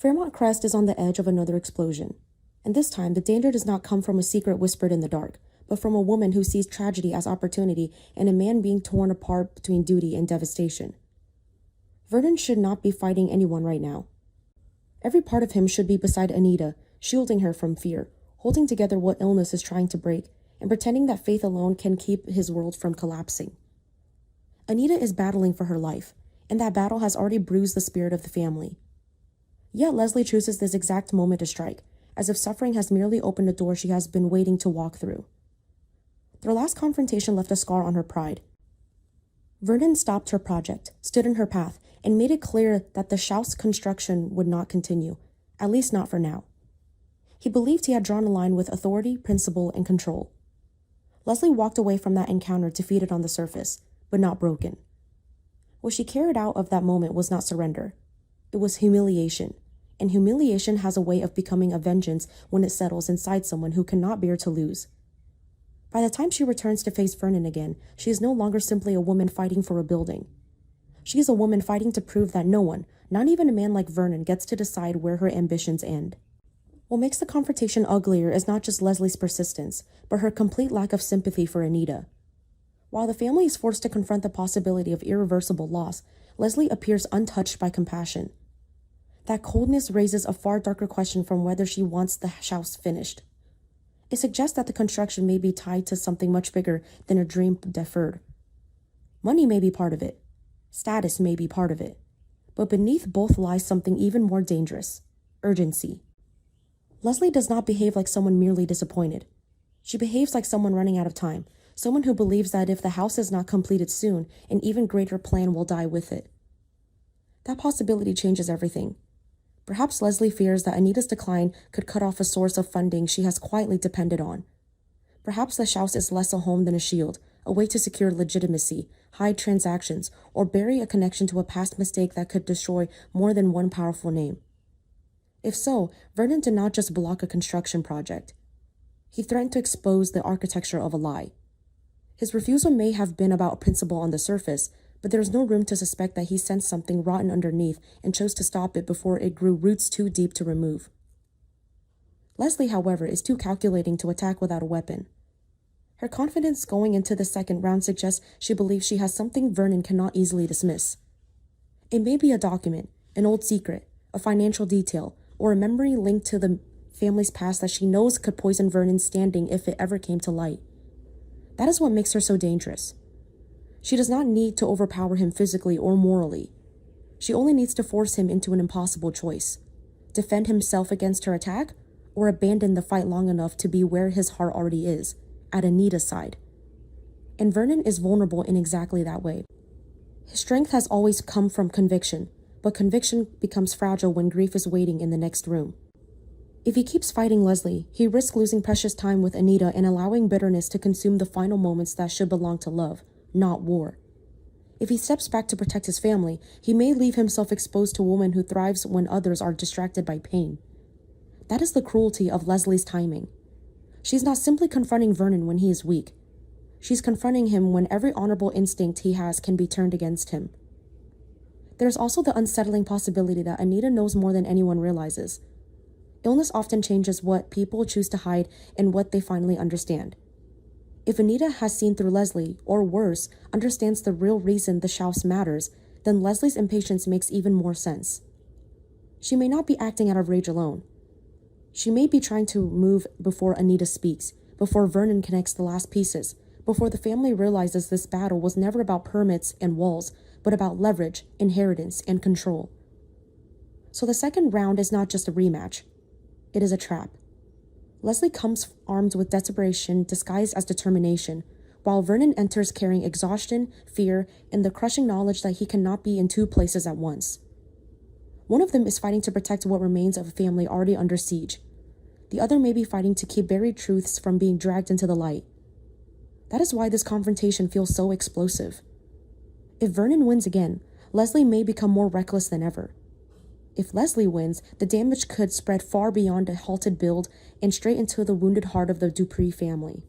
Fairmont Crest is on the edge of another explosion, and this time the danger does not come from a secret whispered in the dark, but from a woman who sees tragedy as opportunity and a man being torn apart between duty and devastation. Vernon should not be fighting anyone right now. Every part of him should be beside Anita, shielding her from fear, holding together what illness is trying to break, and pretending that faith alone can keep his world from collapsing. Anita is battling for her life, and that battle has already bruised the spirit of the family. Yet Leslie chooses this exact moment to strike, as if suffering has merely opened a door she has been waiting to walk through. Their last confrontation left a scar on her pride. Vernon stopped her project, stood in her path, and made it clear that the house construction would not continue, at least not for now. He believed he had drawn a line with authority, principle, and control. Leslie walked away from that encounter defeated on the surface, but not broken. What she carried out of that moment was not surrender. It was humiliation, and humiliation has a way of becoming a vengeance when it settles inside someone who cannot bear to lose. By the time she returns to face Vernon again, she is no longer simply a woman fighting for a building. She is a woman fighting to prove that no one, not even a man like Vernon, gets to decide where her ambitions end. What makes the confrontation uglier is not just Leslie's persistence, but her complete lack of sympathy for Anita. While the family is forced to confront the possibility of irreversible loss, Leslie appears untouched by compassion. That coldness raises a far darker question from whether she wants the house finished. It suggests that the construction may be tied to something much bigger than a dream deferred. Money may be part of it. Status may be part of it. But beneath both lies something even more dangerous: urgency. Leslie does not behave like someone merely disappointed. She behaves like someone running out of time, someone who believes that if the house is not completed soon, an even greater plan will die with it. That possibility changes everything. Perhaps Leslie fears that Anita's decline could cut off a source of funding she has quietly depended on. Perhaps the house is less a home than a shield, a way to secure legitimacy, hide transactions, or bury a connection to a past mistake that could destroy more than one powerful name. If so, Vernon did not just block a construction project. He threatened to expose the architecture of a lie. His refusal may have been about principle on the surface, but there is no room to suspect that he sensed something rotten underneath and chose to stop it before it grew roots too deep to remove. Leslie, however, is too calculating to attack without a weapon. Her confidence going into the second round suggests she believes she has something Vernon cannot easily dismiss. It may be a document, an old secret, a financial detail, or a memory linked to the family's past that she knows could poison Vernon's standing if it ever came to light. That is what makes her so dangerous. She does not need to overpower him physically or morally. She only needs to force him into an impossible choice: defend himself against her attack, or abandon the fight long enough to be where his heart already is, at Anita's side. And Vernon is vulnerable in exactly that way. His strength has always come from conviction, but conviction becomes fragile when grief is waiting in the next room. If he keeps fighting Leslie, he risks losing precious time with Anita and allowing bitterness to consume the final moments that should belong to love, not war. If he steps back to protect his family, he may leave himself exposed to a woman who thrives when others are distracted by pain. That is the cruelty of Leslie's timing. She's not simply confronting Vernon when he is weak. She's confronting him when every honorable instinct he has can be turned against him. There's also the unsettling possibility that Anita knows more than anyone realizes. Illness often changes what people choose to hide and what they finally understand. If Anita has seen through Leslie, or worse, understands the real reason the house matters, then Leslie's impatience makes even more sense. She may not be acting out of rage alone. She may be trying to move before Anita speaks, before Vernon connects the last pieces, before the family realizes this battle was never about permits and walls, but about leverage, inheritance, and control. So the second round is not just a rematch. It is a trap. Leslie comes armed with desperation disguised as determination, while Vernon enters carrying exhaustion, fear, and the crushing knowledge that he cannot be in two places at once. One of them is fighting to protect what remains of a family already under siege. The other may be fighting to keep buried truths from being dragged into the light. That is why this confrontation feels so explosive. If Vernon wins again, Leslie may become more reckless than ever. If Leslie wins, the damage could spread far beyond a halted build and straight into the wounded heart of the Dupree family.